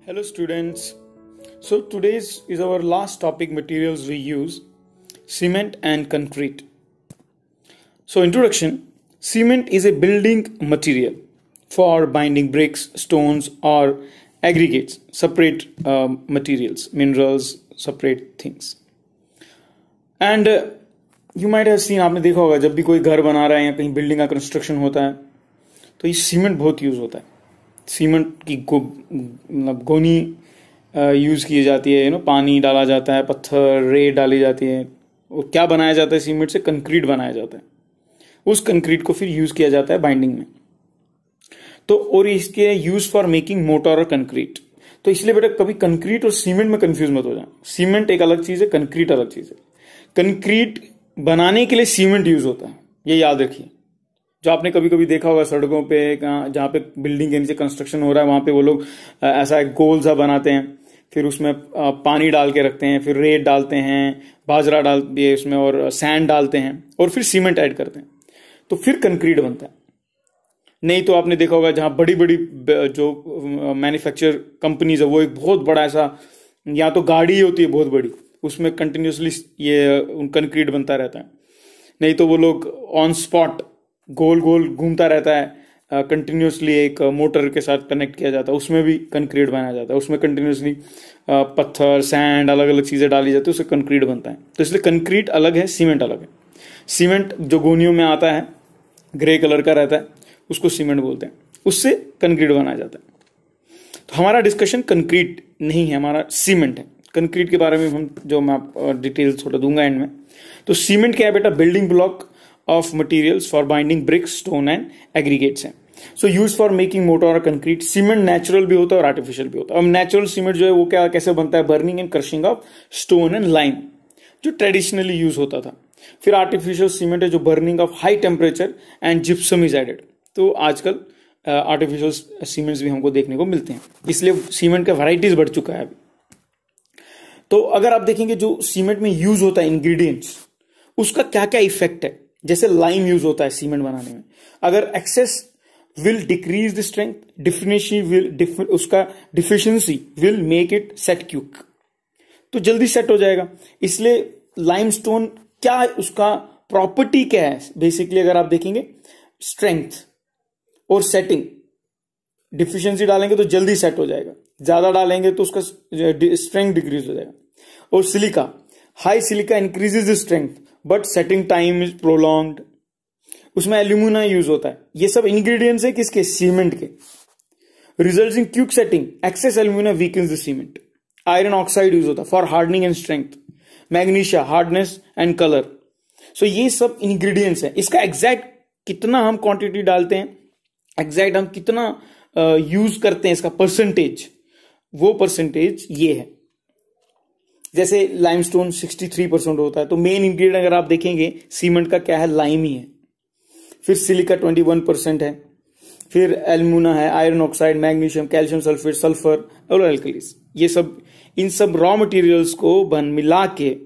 Hello students. So today's is our last topic, materials we use, cement and concrete. So introduction, cement is a building material for binding bricks, stones or aggregates, separate materials, minerals, separate things. And you might have seen, आपने देखा होगा जब भी कोई घर बना रहा है या कहीं बिल्डिंग का कंस्ट्रक्शन होता है तो ये सीमेंट बहुत यूज होता है. सीमेंट की मतलब गोनी यूज की जाती है, पानी डाला जाता है, पत्थर रेत डाली जाती है. और क्या बनाया जाता है सीमेंट से? कंक्रीट बनाया जाता है. उस कंक्रीट को फिर यूज किया जाता है बाइंडिंग में. तो और इसके यूज फॉर मेकिंग मोटर और कंक्रीट. तो इसलिए बेटा कभी कंक्रीट और सीमेंट में कंफ्यूज मत हो जाए. सीमेंट एक अलग चीज है, कंक्रीट अलग चीज है. कंक्रीट बनाने के लिए सीमेंट यूज होता है, ये याद रखिए. जो आपने कभी कभी देखा होगा सड़कों पे, जहां पे बिल्डिंग के नीचे कंस्ट्रक्शन हो रहा है, वहां पे वो लोग ऐसा एक गोल सा बनाते हैं, फिर उसमें पानी डाल के रखते हैं, फिर रेत डालते हैं, बाजरा डाल दिए उसमें और सैंड डालते हैं और फिर सीमेंट ऐड करते हैं, तो फिर कंक्रीट बनता है. नहीं तो आपने देखा होगा जहां बड़ी बड़ी जो मैन्युफैक्चर कंपनीज है वो एक बहुत बड़ा ऐसा, या तो गाड़ी होती है बहुत बड़ी, उसमें कंटिन्यूसली ये कंक्रीट बनता रहता है. नहीं तो वो लोग ऑन स्पॉट गोल गोल घूमता रहता है, कंटिन्यूसली एक मोटर के साथ कनेक्ट किया जाता है, उसमें भी कंक्रीट बनाया जाता है. उसमें कंटिन्यूसली पत्थर सैंड अलग अलग चीजें डाली जाती है, उससे कंक्रीट बनता है. तो इसलिए कंक्रीट अलग है, सीमेंट अलग है. सीमेंट जो गोनियों में आता है, ग्रे कलर का रहता है, उसको सीमेंट बोलते हैं, उससे कंक्रीट बनाया जाता है. तो हमारा डिस्कशन कंक्रीट नहीं है, हमारा सीमेंट है. कंक्रीट के बारे में हम जो मैं डिटेल थोड़ा दूंगा एंड में. तो सीमेंट क्या है बेटा? Building block of materials for binding bricks, stone and aggregates हैं. So used for making mortar और concrete. सीमेंट नेचुरल भी होता है और आर्टिफिशियल भी होता है. अब नेचुरल सीमेंट जो है वो क्या कैसे बनता है? Burning and crushing of stone and lime, जो ट्रेडिशनली यूज होता था. फिर आर्टिफिशियल सीमेंट है जो burning of high temperature and gypsum is added. तो आजकल आर्टिफिशियल सीमेंट्स भी हमको देखने को मिलते हैं, इसलिए सीमेंट का वैराइटीज बढ़ चुका है अभी. तो अगर आप देखेंगे जो सीमेंट में यूज होता है इंग्रेडिएंट्स, उसका क्या क्या इफेक्ट है. जैसे लाइम यूज होता है सीमेंट बनाने में, अगर excess will decrease the strength, उसका deficiency will make it set quick, तो जल्दी सेट हो जाएगा. इसलिए लाइमस्टोन क्या उसका प्रॉपर्टी क्या है? बेसिकली अगर आप देखेंगे स्ट्रेंथ और सेटिंग. डिफिशियंसी डालेंगे तो जल्दी सेट हो जाएगा, ज्यादा डालेंगे तो उसका स्ट्रेंथ डिक्रीज हो जाएगा. और silica, high silica increases the strength but setting time is prolonged. उसमें एल्यूमिना यूज होता है. ये सब इंग्रेडिएंट्स है किसके? सीमेंट के. Results in quick setting, excess alumina weakens the cement. Iron oxide use होता है for hardening and strength. Magnesia hardness and colour. So ये सब इंग्रेडिएंट्स है. इसका एग्जैक्ट कितना हम क्वांटिटी डालते हैं, एग्जैक्ट हम कितना यूज करते हैं, इसका परसेंटेज, वो परसेंटेज ये है. जैसे लाइमस्टोन 63% होता है, तो मेन इंग्रेडिएंट अगर आप देखेंगे सीमेंट का क्या है? लाइम ही है. फिर सिलिका 21% है. फिर एल्यूमिना है, iron oxide, magnesium, calcium sulphate, sulphur और एल्कलीज. ये सब, इन सब रॉ मटेरियल्स को मिला के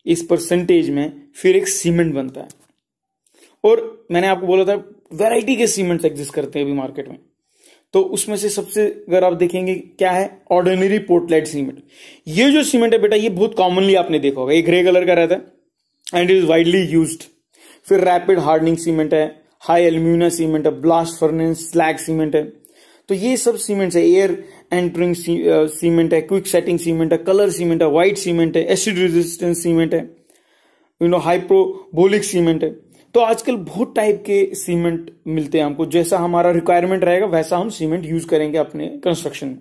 इस परसेंटेज में फिर एक सीमेंट बनता है. और मैंने आपको बोला था वैरायटी के सीमेंट्स एग्जिस्ट करते हैं अभी मार्केट में. तो उसमें से सबसे अगर आप देखेंगे क्या है? Ordinary Portland cement. ये जो सीमेंट है बेटा, ये बहुत कॉमनली आपने देखा होगा, ये ग्रे कलर का रहता है एंड इज वाइडली यूज्ड. फिर रैपिड हार्डनिंग सीमेंट है, हाई एल्यूमिना सीमेंट है, ब्लास्ट फर्नेस स्लैग सीमेंट है. तो ये सब सीमेंट्स है. एयर एंटरिंग सीमेंट है, क्विक सेटिंग सीमेंट है, कलर सीमेंट है, व्हाइट सीमेंट है, एसिड रेजिस्टेंस सीमेंट है, हाइड्रोबोलिक सीमेंट है. तो आजकल बहुत टाइप के सीमेंट मिलते हैं हमको. जैसा हमारा रिक्वायरमेंट रहेगा वैसा हम सीमेंट यूज करेंगे अपने कंस्ट्रक्शन में.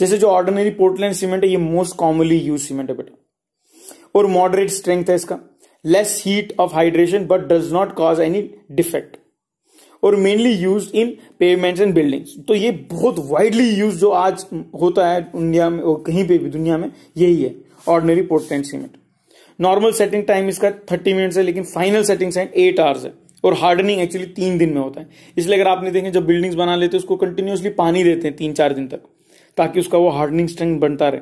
जैसे जो ऑर्डिनरी पोर्टलैंड सीमेंट है, ये मोस्ट कॉमनली यूज सीमेंट है बेटा, और मॉडरेट स्ट्रेंथ है इसका, less heat of hydration but does not cause any defect, और mainly use in pavements and buildings. तो ये बहुत वाइडली यूज जो आज होता है इंडिया में और कहीं पे भी दुनिया में, यही है ordinary Portland cement. Normal setting time इसका 30 मिनट्स है, लेकिन फाइनल सेटिंग टाइम 8 आवर्स है. और हार्डनिंग एक्चुअली 3 दिन में होता है. इसलिए अगर आपने देखें जब बिल्डिंग्स बना लेते हैं उसको कंटिन्यूसली पानी देते हैं 3-4 दिन तक, ताकि उसका वो हार्डनिंग स्ट्रेंथ बनता रहे.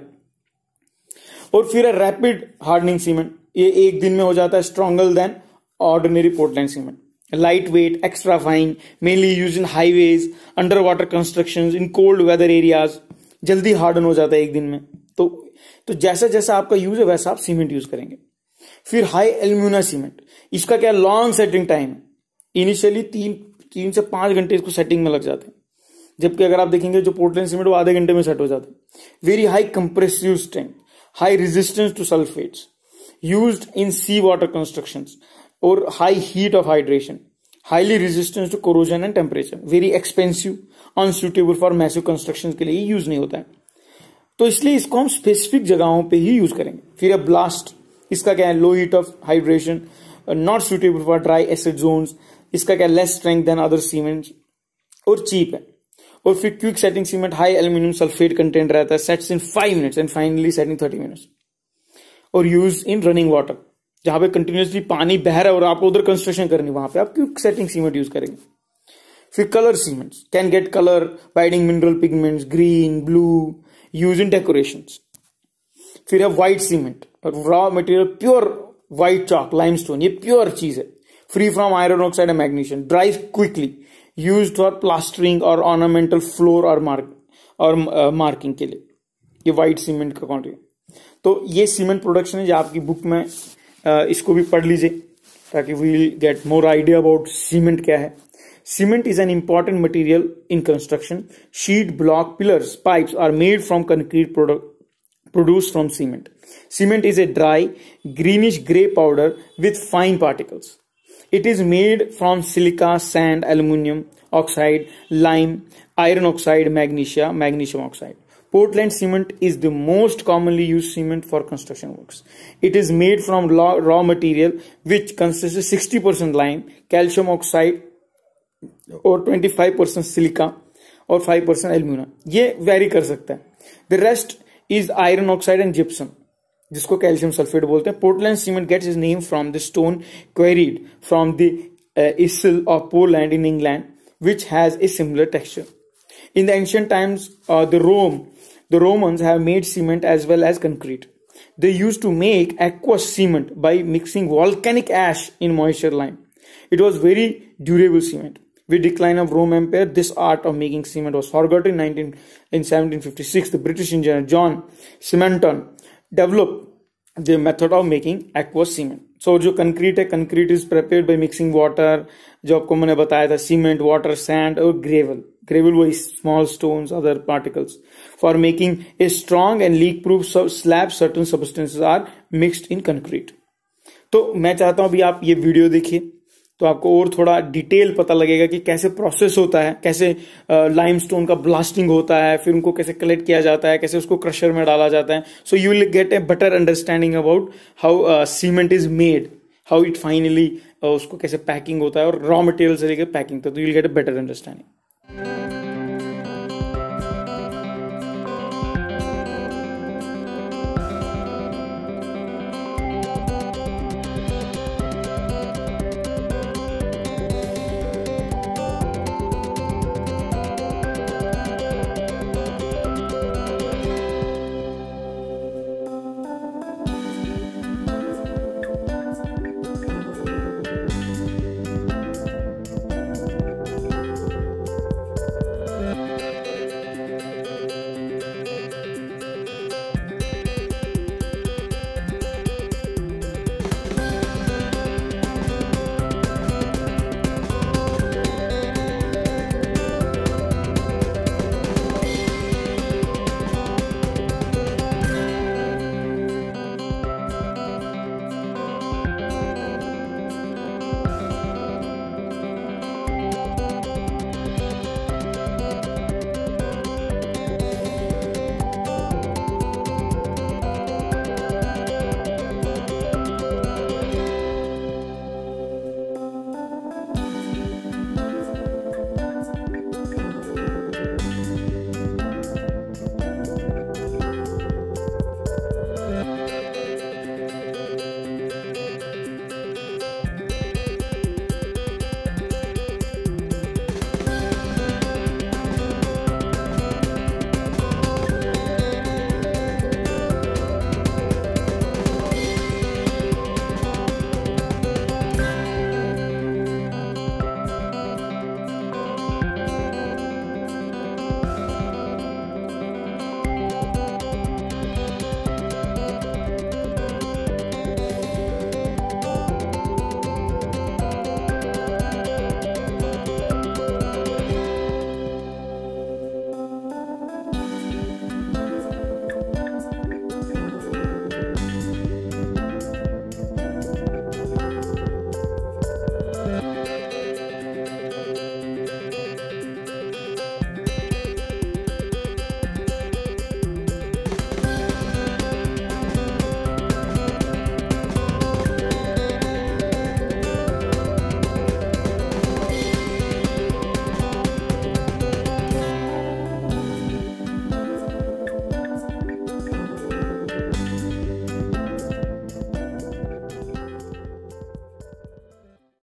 और फिर है रैपिड हार्डनिंग सीमेंट. ये 1 दिन में हो जाता है, stronger than ordinary Portland cement. Light weight, extra fine, mainly use in highways, under water construction, in cold weather areas. जल्दी हार्डन हो जाता है एक दिन में। तो जैसा जैसा आपका यूज है वैसा आप सीमेंट यूज करेंगे। फिर हाई एल्यूमिना सीमेंट, इसका क्या लॉन्ग सेटिंग टाइम है, इनिशियली 3 से 5 घंटे इसको सेटिंग में लग जाते हैं, जबकि अगर आप देखेंगे जो पोर्टलैंड सीमेंट वो आधे घंटे में सेट हो जाता है। Very high compressive strength, high resistance to sulphates, used in sea water constructions, और high heat of hydration, highly resistance to corrosion and temperature, very expensive, unsuitable for massive construction के लिए यूज नहीं होता है, तो इसलिए इसको हम स्पेसिफिक जगहों पे ही यूज करेंगे। फिर है ब्लास्ट, इसका क्या है, low heat of hydration, not suitable for dry acid zones, इसका क्या, less strength than other cements, और चीप है। और फिर quick setting cement, high aluminium sulphate content रहता है, sets in 5 minutes and finally setting 30 minutes, और यूज इन रनिंग वाटर, जहां पे कंटिन्यूसली पानी बह रहा है और आपको उधर कंस्ट्रक्शन करनी, वहां पे आप क्विक सेटिंग सीमेंट यूज करेंगे। फिर colour cements, can get colour by adding mineral pigments, green, blue, use in decorations. फिर है व्हाइट सीमेंट, और raw material pure white chalk, limestone, ये प्योर चीज है, free from iron oxide and magnesium, ड्राइज quickly, used for plastering और ornamental floor और marking के लिए। ये व्हाइट सीमेंट का क्वांटिटी। तो ये सीमेंट प्रोडक्शन है जो आपकी बुक में, इसको भी पढ़ लीजिए ताकि we get more idea about cement क्या है। Cement is an important material in construction. Sheet, block, pillars, pipes are made from concrete produced from cement. Cement is a dry, greenish gray powder with fine particles. It is made from silica, sand, aluminum oxide, lime, iron oxide, magnesium oxide. Portland cement is the most commonly used cement for construction works. It is made from raw material which consists of 60% lime, calcium oxide, और 25% silica और 5% alumina, ये very कर सकता है। The rest is iron oxide and gypsum, जिसको calcium sulphate बोलते हैं। Portland cement gets is name from the stone quarried from the isle of Portland in England which has a similar texture. In the ancient times the Romans have made cement as well as concrete. They used to make aqueous cement by mixing volcanic ash in moisture lime. It was very durable cement. With decline of Rome Empire, this art of making cement was forgotten. In 1756, the British engineer John Simonton developed the method of making aqueous cement. So जो concrete है, concrete is prepared by mixing water, जो आपको मैंने बताया था, cement, water, sand और gravel. Gravel वही small stones, other particles. For making a strong and leak-proof slab, certain substances are mixed in concrete. तो मैं चाहता हूं अभी आप ये वीडियो देखिए तो आपको और थोड़ा डिटेल पता लगेगा कि कैसे प्रोसेस होता है, कैसे लाइमस्टोन का ब्लास्टिंग होता है, फिर उनको कैसे कलेक्ट किया जाता है, कैसे उसको क्रशर में डाला जाता है. So you will get a better understanding about how cement is made, how it finally उसको कैसे पैकिंग होता है और रॉ मटेरियल से लेकर पैकिंग तक, तो you will get a better understanding.